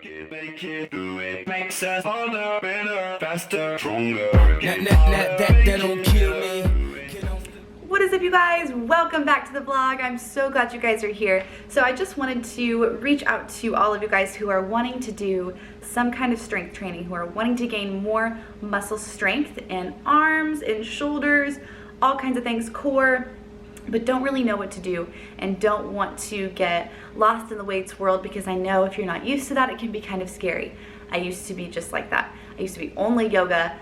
it, do it. Makes us harder, better, faster, stronger. That don't kill me. What is up, you guys? Welcome back to the vlog. I'm so glad you guys are here. So I just wanted to reach out to all of you guys who are wanting to do some kind of strength training, who are wanting to gain more muscle strength in arms, in shoulders, all kinds of things, core, but don't really know what to do and don't want to get lost in the weights world, because I know if you're not used to that, it can be kind of scary. I used to be just like that. I used to be only yoga,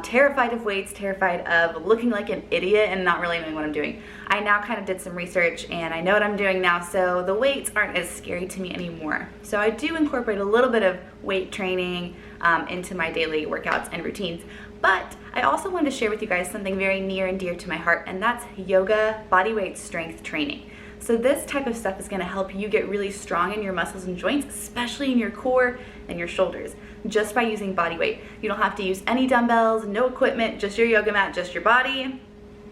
terrified of weights, terrified of looking like an idiot and not really knowing what I'm doing. I now kind of did some research and I know what I'm doing now, so the weights aren't as scary to me anymore. So I do incorporate a little bit of weight training into my daily workouts and routines. But I also wanted to share with you guys something very near and dear to my heart, and that's yoga bodyweight strength training. So this type of stuff is going to help you get really strong in your muscles and joints, especially in your core and your shoulders, just by using body weight. You don't have to use any dumbbells, no equipment, just your yoga mat, just your body.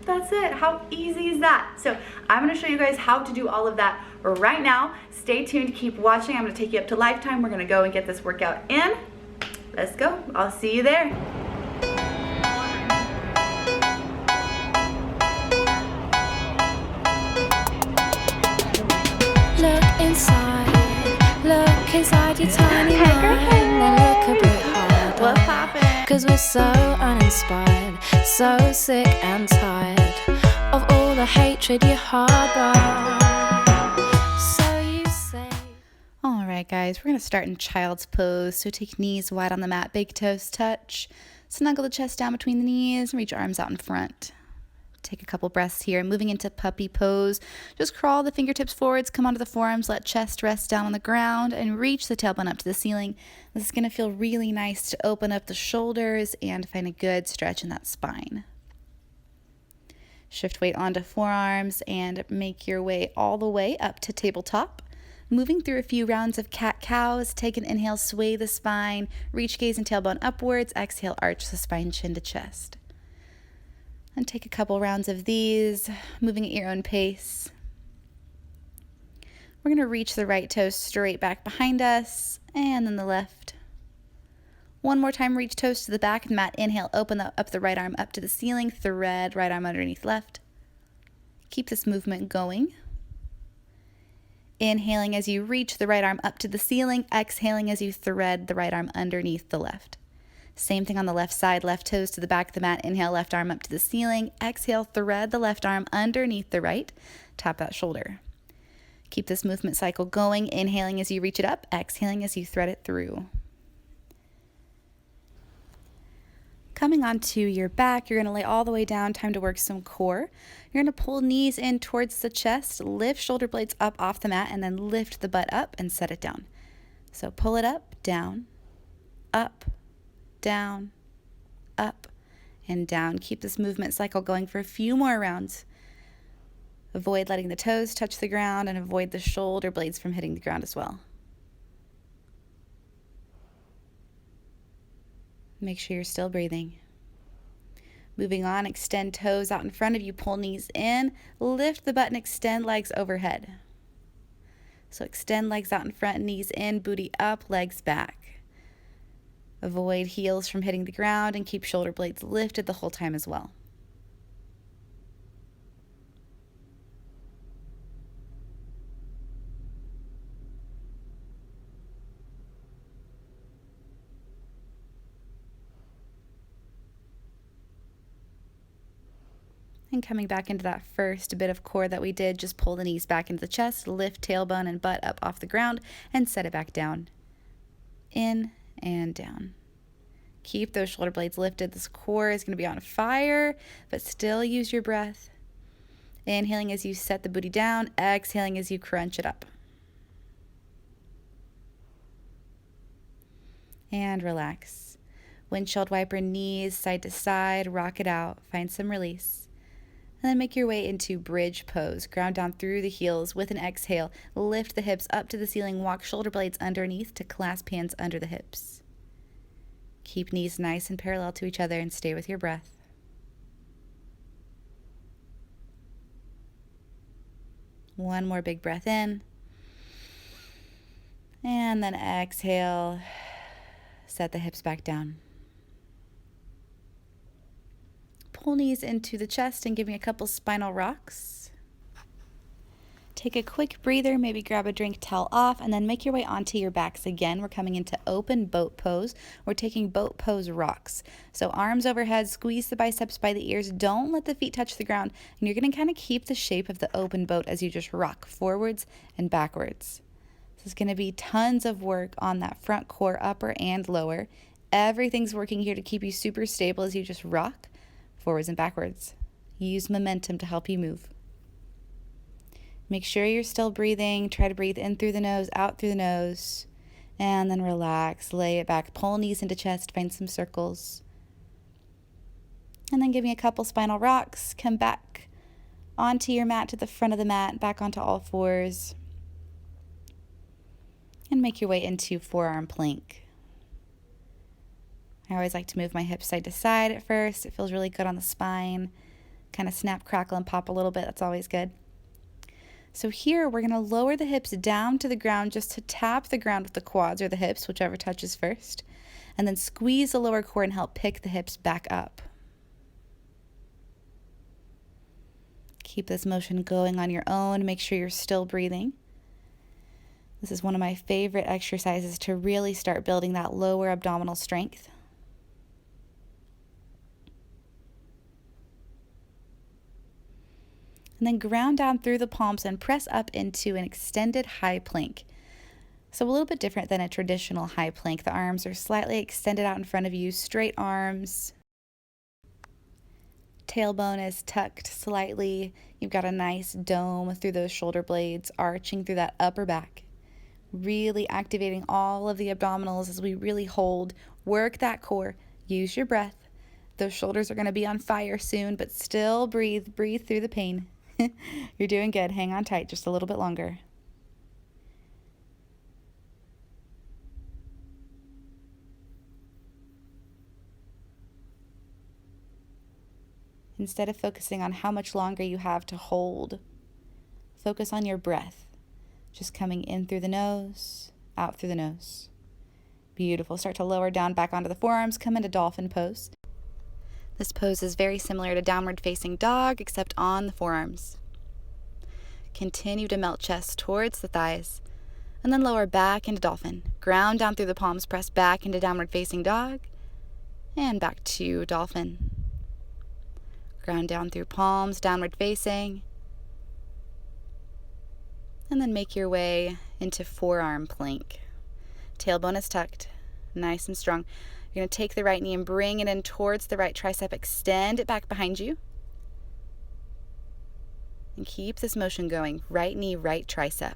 That's it. How easy is that? So I'm going to show you guys how to do all of that right now. Stay tuned, keep watching. I'm going to take you up to Lifetime. We're going to go and get this workout in. Let's go. I'll see you there. Look inside your tiny mind and look a bit harder. What's happening? 'Cause we're so uninspired, so sick and tired of all the hatred you harbor. So you say. Alright guys, we're going to start in child's pose. So take knees wide on the mat, big toes touch. Snuggle the chest down between the knees and reach your arms out in front. Take a couple breaths here. Moving into puppy pose. Just crawl the fingertips forwards, come onto the forearms, let chest rest down on the ground, and reach the tailbone up to the ceiling. This is going to feel really nice to open up the shoulders and find a good stretch in that spine. Shift weight onto forearms and make your way all the way up to tabletop. Moving through a few rounds of cat-cows, take an inhale, sway the spine, reach gaze and tailbone upwards, exhale, arch the spine, chin to chest. And take a couple rounds of these, moving at your own pace. We're going to reach the right toes straight back behind us, and then the left. One more time, reach toes to the back of the mat. Inhale, open up the right arm up to the ceiling, thread right arm underneath left. Keep this movement going. Inhaling as you reach the right arm up to the ceiling, exhaling as you thread the right arm underneath the left. Same thing on the left side, left toes to the back of the mat. Inhale, left arm up to the ceiling. Exhale, thread the left arm underneath the right. Tap that shoulder. Keep this movement cycle going. Inhaling as you reach it up. Exhaling as you thread it through. Coming onto your back, you're going to lay all the way down. Time to work some core. You're going to pull knees in towards the chest. Lift shoulder blades up off the mat and then lift the butt up and set it down. So pull it up, down, up, down, up, and down. Keep this movement cycle going for a few more rounds. Avoid letting the toes touch the ground and avoid the shoulder blades from hitting the ground as well. Make sure you're still breathing. Moving on, extend toes out in front of you, pull knees in, lift the butt and extend legs overhead. So extend legs out in front, knees in, booty up, legs back. Avoid heels from hitting the ground and keep shoulder blades lifted the whole time as well. And coming back into that first bit of core that we did, just pull the knees back into the chest, lift tailbone and butt up off the ground, and set it back down. In and down. Keep those shoulder blades lifted. This core is going to be on fire, but still use your breath. Inhaling as you set the booty down, exhaling as you crunch it up. And relax. Windshield wiper knees side to side, rock it out, find some release. And then make your way into bridge pose. Ground down through the heels with an exhale. Lift the hips up to the ceiling, walk shoulder blades underneath to clasp hands under the hips. Keep knees nice and parallel to each other and stay with your breath. One more big breath in. And then exhale, set the hips back down. Pull knees into the chest and give me a couple spinal rocks. Take a quick breather, maybe grab a drink, towel off, and then make your way onto your backs again. We're coming into open boat pose. We're taking boat pose rocks. So arms overhead, squeeze the biceps by the ears. Don't let the feet touch the ground. And you're going to kind of keep the shape of the open boat as you just rock forwards and backwards. This is going to be tons of work on that front core, upper and lower. Everything's working here to keep you super stable as you just rock forwards and backwards. Use momentum to help you move. Make sure you're still breathing. Try to breathe in through the nose, out through the nose, and then relax. Lay it back. Pull knees into chest. Find some circles. And then give me a couple spinal rocks. Come back onto your mat, to the front of the mat, back onto all fours. And make your way into forearm plank. I always like to move my hips side to side at first. It feels really good on the spine. Kind of snap, crackle, and pop a little bit. That's always good. So here we're going to lower the hips down to the ground just to tap the ground with the quads or the hips, whichever touches first. And then squeeze the lower core and help pick the hips back up. Keep this motion going on your own. Make sure you're still breathing. This is one of my favorite exercises to really start building that lower abdominal strength. And then ground down through the palms and press up into an extended high plank. So a little bit different than a traditional high plank. The arms are slightly extended out in front of you, straight arms. Tailbone is tucked slightly. You've got a nice dome through those shoulder blades, arching through that upper back. Really activating all of the abdominals as we really hold. Work that core. Use your breath. Those shoulders are going to be on fire soon, but still breathe. Breathe through the pain. You're doing good. Hang on tight just a little bit longer. Instead of focusing on how much longer you have to hold, focus on your breath. Just coming in through the nose, out through the nose. Beautiful. Start to lower down back onto the forearms. Come into dolphin pose. This pose is very similar to downward facing dog, except on the forearms. Continue to melt chest towards the thighs, and then lower back into dolphin. Ground down through the palms, press back into downward facing dog, and back to dolphin. Ground down through palms, downward facing, and then make your way into forearm plank. Tailbone is tucked, nice and strong. You're going to take the right knee and bring it in towards the right tricep. Extend it back behind you. And keep this motion going. Right knee, right tricep.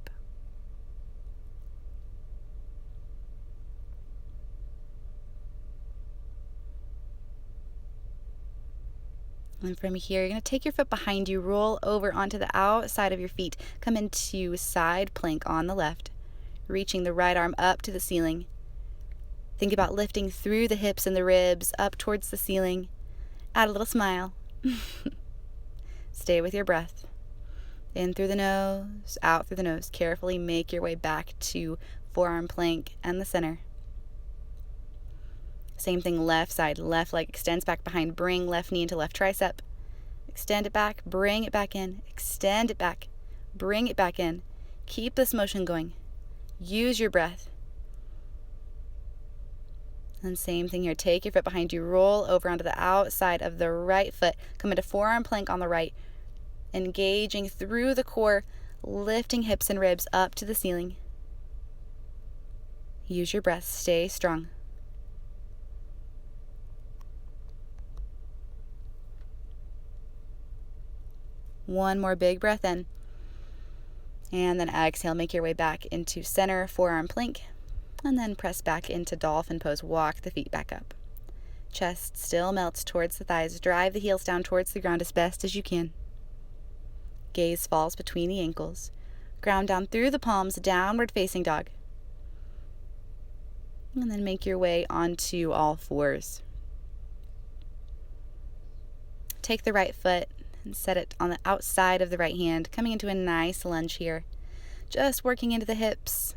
And from here, you're going to take your foot behind you, roll over onto the outside of your feet. Come into side plank on the left, reaching the right arm up to the ceiling. Think about lifting through the hips and the ribs, up towards the ceiling. Add a little smile. Stay with your breath. In through the nose, out through the nose. Carefully make your way back to forearm plank and the center. Same thing, left side. Left leg extends back behind. Bring left knee into left tricep. Extend it back. Bring it back in. Extend it back. Bring it back in. Keep this motion going. Use your breath. And same thing here. Take your foot behind you. Roll over onto the outside of the right foot. Come into forearm plank on the right. Engaging through the core. Lifting hips and ribs up to the ceiling. Use your breath. Stay strong. One more big breath in. And then exhale. Make your way back into center forearm plank. And then press back into dolphin pose. Walk the feet back up. Chest still melts towards the thighs. Drive the heels down towards the ground as best as you can. Gaze falls between the ankles. Ground down through the palms, downward facing dog. And then make your way onto all fours. Take the right foot and set it on the outside of the right hand, coming into a nice lunge here. Just working into the hips.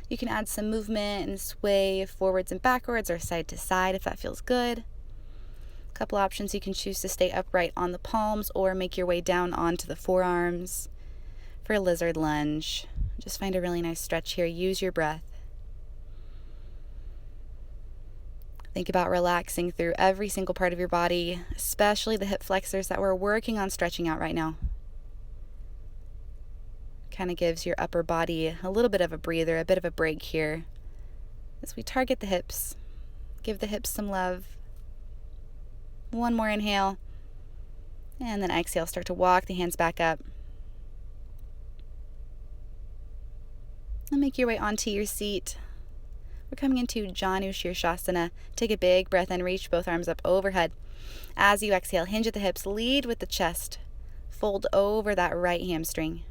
You can add some movement and sway forwards and backwards or side to side if that feels good. A couple options: you can choose to stay upright on the palms or make your way down onto the forearms. For a lizard lunge, just find a really nice stretch here. Use your breath. Think about relaxing through every single part of your body, especially the hip flexors that we're working on stretching out right now. Kind of gives your upper body a little bit of a breather, a bit of a break here as we target the hips. Give the hips some love. One more inhale, and then exhale. Start to walk the hands back up. And make your way onto your seat. We're coming into Janu Shirshasana. Take a big breath in, reach both arms up overhead. As you exhale, hinge at the hips, lead with the chest. Fold over that right hamstring.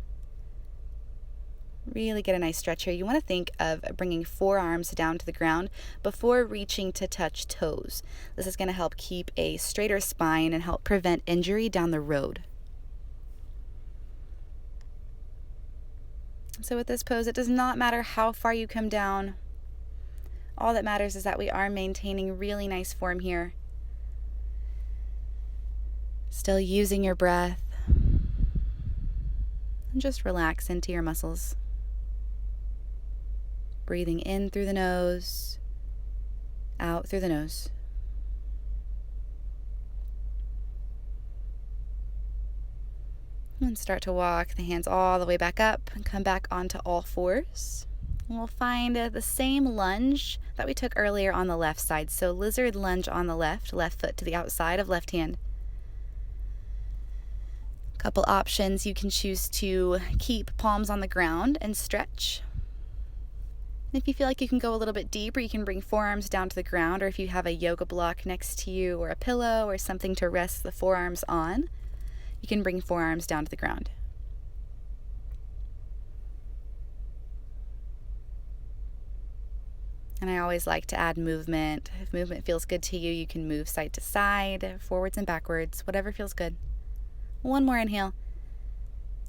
Really get a nice stretch here. You want to think of bringing forearms down to the ground before reaching to touch toes. This is going to help keep a straighter spine and help prevent injury down the road. So with this pose, it does not matter how far you come down. All that matters is that we are maintaining really nice form here. Still using your breath. And just relax into your muscles. Breathing in through the nose, out through the nose. And start to walk the hands all the way back up and come back onto all fours. And we'll find the same lunge that we took earlier on the left side. So lizard lunge on the left foot to the outside of left hand. Couple options: you can choose to keep palms on the ground and stretch. And if you feel like you can go a little bit deeper, you can bring forearms down to the ground, or if you have a yoga block next to you or a pillow or something to rest the forearms on, you can bring forearms down to the ground. And I always like to add movement. If movement feels good to you, you can move side to side, forwards and backwards, whatever feels good. One more inhale.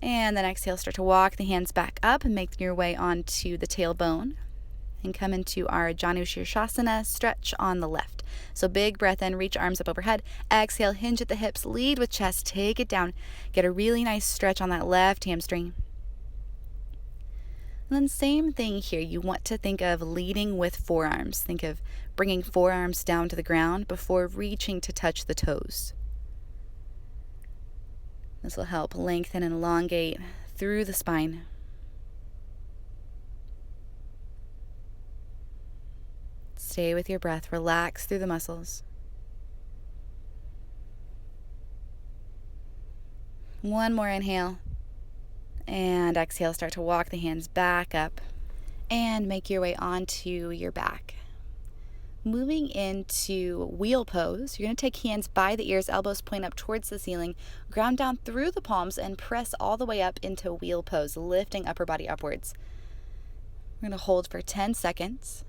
And then exhale, start to walk the hands back up and make your way onto the tailbone. And come into our Janu Shirshasana stretch on the left. So big breath in, reach arms up overhead. Exhale, hinge at the hips, lead with chest, take it down. Get a really nice stretch on that left hamstring. And then same thing here. You want to think of leading with forearms. Think of bringing forearms down to the ground before reaching to touch the toes. This will help lengthen and elongate through the spine. Stay with your breath. Relax through the muscles. One more inhale. And exhale, start to walk the hands back up and make your way onto your back. Moving into wheel pose, you're going to take hands by the ears, elbows point up towards the ceiling, ground down through the palms, and press all the way up into wheel pose, lifting upper body upwards. We're going to hold for 10 seconds.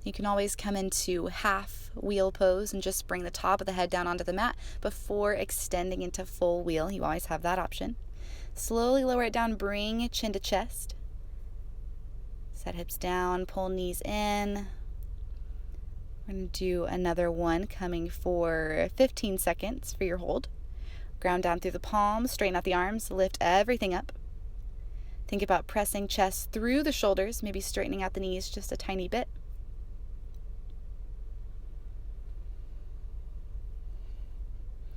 You can always come into half wheel pose and just bring the top of the head down onto the mat before extending into full wheel. You always have that option. Slowly lower it down, bring chin to chest. Set hips down, pull knees in. We're going to do another one coming for 15 seconds for your hold. Ground down through the palms, straighten out the arms, lift everything up. Think about pressing chest through the shoulders, maybe straightening out the knees just a tiny bit.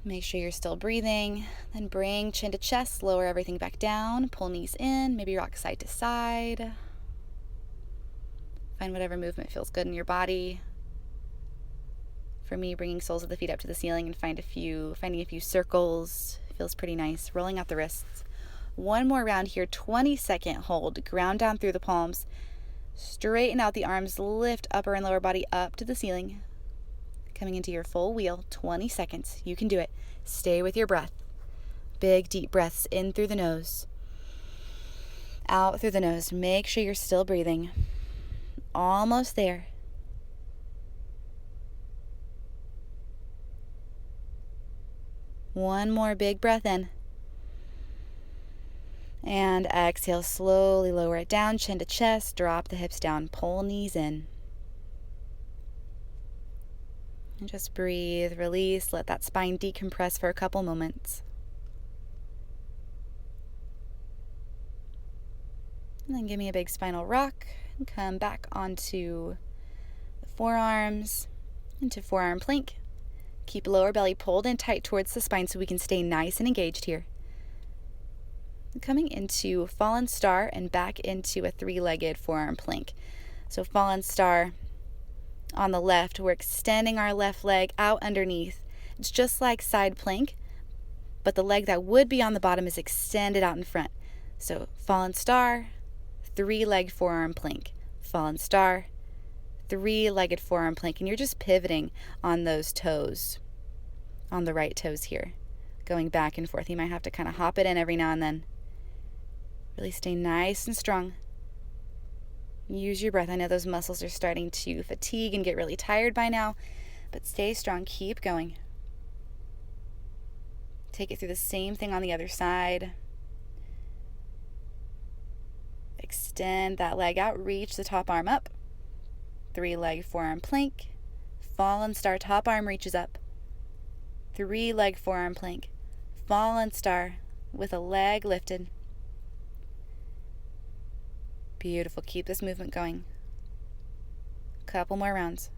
Make sure you're still breathing. Then bring chin to chest, lower everything back down, pull knees in, maybe rock side to side. Find whatever movement feels good in your body. For me, bringing soles of the feet up to the ceiling and finding a few circles feels pretty nice. Rolling out the wrists. One more round here, 20-second hold. Ground down through the palms. Straighten out the arms, lift upper and lower body up to the ceiling. Coming into your full wheel, 20 seconds. You can do it. Stay with your breath. Big, deep breaths in through the nose. Out through the nose. Make sure you're still breathing. Almost there. One more big breath in. And exhale, slowly lower it down, chin to chest, drop the hips down, pull knees in. And just breathe, release, let that spine decompress for a couple moments. And then give me a big spinal rock and come back onto the forearms, into forearm plank. Keep lower belly pulled in tight towards the spine so we can stay nice and engaged here. Coming into fallen star and back into a three-legged forearm plank. So fallen star on the left, we're extending our left leg out underneath. It's just like side plank, but the leg that would be on the bottom is extended out in front. So fallen star, three-legged forearm plank. Fallen star, three-legged forearm plank. And you're just pivoting on those toes, on the right toes here, going back and forth. You might have to kind of hop it in every now and then. Really stay nice and strong. Use your breath. I know those muscles are starting to fatigue and get really tired by now, but stay strong. Keep going. Take it through the same thing on the other side. Extend that leg out. Reach the top arm up. Three-leg forearm plank. Fallen star. Top arm reaches up. Three-leg forearm plank. Fallen star with a leg lifted. Beautiful. Keep this movement going. Couple more rounds.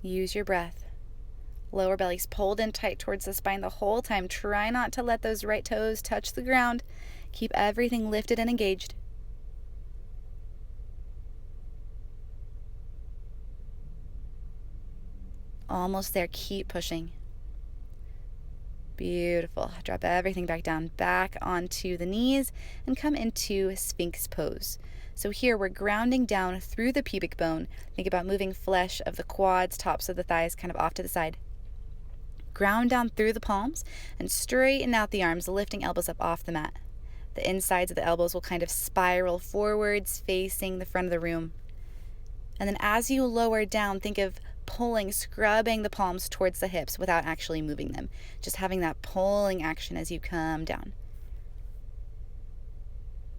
Use your breath. Lower belly's pulled in tight towards the spine the whole time. Try not to let those right toes touch the ground. Keep everything lifted and engaged. Almost there. Keep pushing. Beautiful. Drop everything back down, back onto the knees, and come into Sphinx pose. So here we're grounding down through the pubic bone. Think about moving flesh of the quads, tops of the thighs, kind of off to the side. Ground down through the palms and straighten out the arms, lifting elbows up off the mat. The insides of the elbows will kind of spiral forwards, facing the front of the room. And then as you lower down, think of pulling, scrubbing the palms towards the hips without actually moving them. Just having that pulling action as you come down.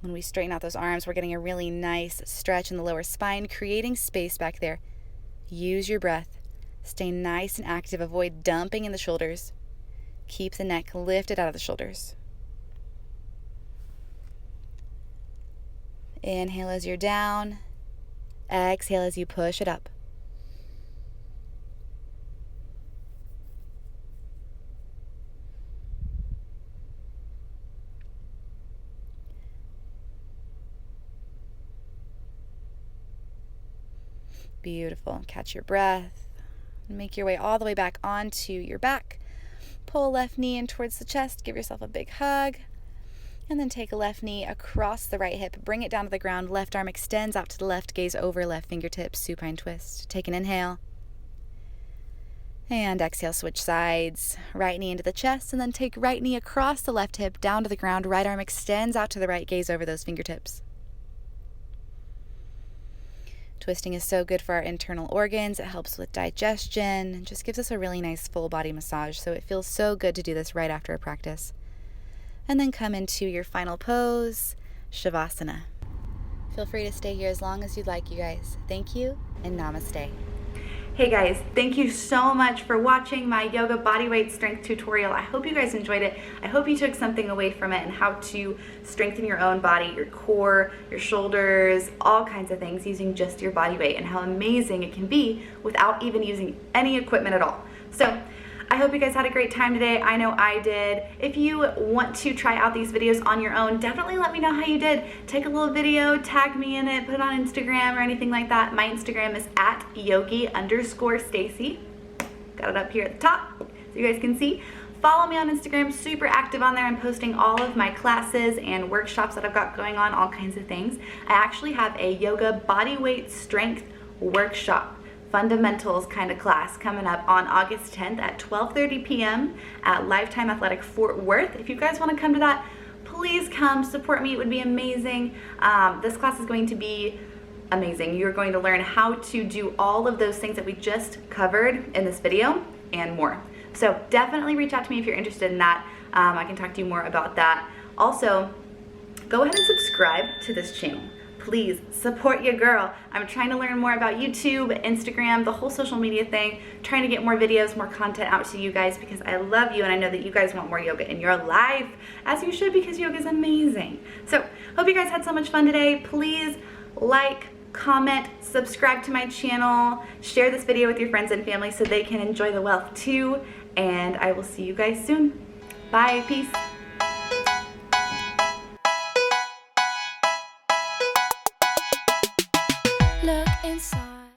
When we straighten out those arms, we're getting a really nice stretch in the lower spine, creating space back there. Use your breath. Stay nice and active. Avoid dumping in the shoulders. Keep the neck lifted out of the shoulders. Inhale as you're down. Exhale as you push it up. Beautiful. Catch your breath. Make your way all the way back onto your back. Pull left knee in towards the chest. Give yourself a big hug. And then take a left knee across the right hip. Bring it down to the ground. Left arm extends out to the left. Gaze over left fingertips. Supine twist. Take an inhale. And exhale, switch sides. Right knee into the chest. And then take right knee across the left hip down to the ground. Right arm extends out to the right. Gaze over those fingertips. Twisting is so good for our internal organs. It helps with digestion and just gives us a really nice full body massage. So it feels so good to do this right after a practice. And then come into your final pose, Shavasana. Feel free to stay here as long as you'd like, you guys. Thank you and namaste. Hey guys, thank you so much for watching my yoga bodyweight strength tutorial. I hope you guys enjoyed it. I hope you took something away from it and how to strengthen your own body, your core, your shoulders, all kinds of things using just your body weight and how amazing it can be without even using any equipment at all. So I hope you guys had a great time today. I know I did. If you want to try out these videos on your own, definitely let me know how you did. Take a little video, tag me in it, put it on Instagram or anything like that. My Instagram is @yogi_Stacy. Got it up here at the top so you guys can see. Follow me on Instagram, super active on there. I'm posting all of my classes and workshops that I've got going on, all kinds of things. I actually have a yoga bodyweight strength workshop, fundamentals kind of class coming up on August 10th at 12:30 p.m. at Lifetime Athletic Fort Worth. If you guys want to come to that, please come support me. It would be amazing. This class is going to be amazing. You're going to learn how to do all of those things that we just covered in this video and more. So definitely reach out to me if you're interested in that. I can talk to you more about that. Also, go ahead and subscribe to this channel. Please support your girl. I'm trying to learn more about YouTube, Instagram, the whole social media thing, trying to get more videos, more content out to you guys because I love you and I know that you guys want more yoga in your life, as you should, because yoga is amazing. So hope you guys had so much fun today. Please like, comment, subscribe to my channel, share this video with your friends and family so they can enjoy the wealth too, and I will see you guys soon. Bye, peace.